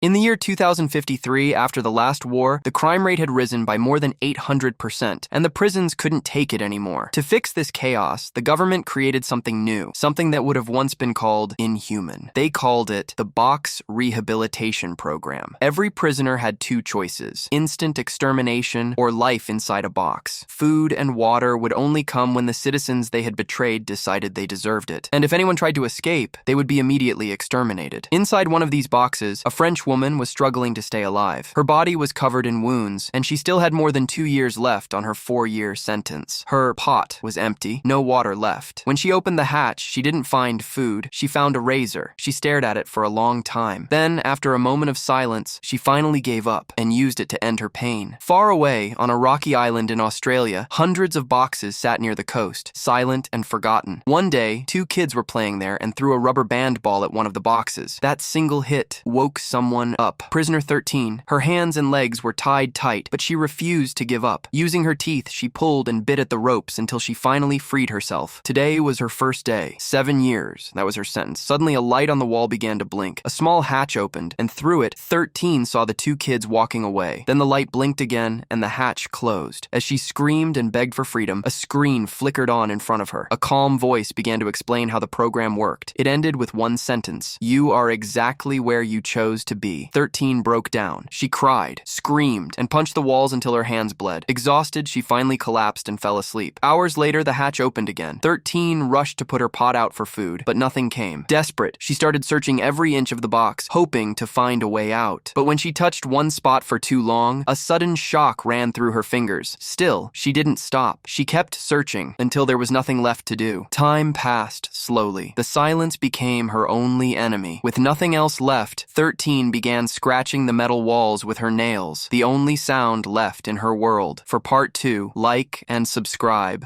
In the year 2053, after the last war, the crime rate had risen by more than 800%, and the prisons couldn't take it anymore. To fix this chaos, the government created something new, something that would have once been called inhuman. They called it the Box Rehabilitation Program. Every prisoner had two choices: instant extermination or life inside a box. Food and water would only come when the citizens they had betrayed decided they deserved it. And if anyone tried to escape, they would be immediately exterminated. Inside one of these boxes, a French woman was struggling to stay alive. Her body was covered in wounds, and she still had more than 2 years left on her 4-year sentence. Her pot was empty, no water left. When she opened the hatch, she didn't find food. She found a razor. She stared at it for a long time. Then, after a moment of silence, she finally gave up and used it to end her pain. Far away, on a rocky island in Australia, hundreds of boxes sat near the coast, silent and forgotten. One day, 2 kids were playing there and threw a rubber band ball at one of the boxes. That single hit woke someone up. Prisoner 13. Her hands and legs were tied tight, but she refused to give up. Using her teeth, she pulled and bit at the ropes until she finally freed herself. Today was her first day. 7 years. That was her sentence. Suddenly, a light on the wall began to blink. A small hatch opened, and through it, 13 saw the 2 kids walking away. Then the light blinked again, and the hatch closed. As she screamed and begged for freedom, a screen flickered on in front of her. A calm voice began to explain how the program worked. It ended with one sentence: "You are exactly where you chose to be." 13 broke down. She cried, screamed, and punched the walls until her hands bled. Exhausted, she finally collapsed and fell asleep. Hours later, the hatch opened again. 13 rushed to put her pot out for food, but nothing came. Desperate, she started searching every inch of the box, hoping to find a way out. But when she touched one spot for too long, a sudden shock ran through her fingers. Still, she didn't stop. She kept searching until there was nothing left to do. Time passed slowly. The silence became her only enemy. With nothing else left, 13 began scratching the metal walls with her nails, the only sound left in her world. For part 2, like and subscribe.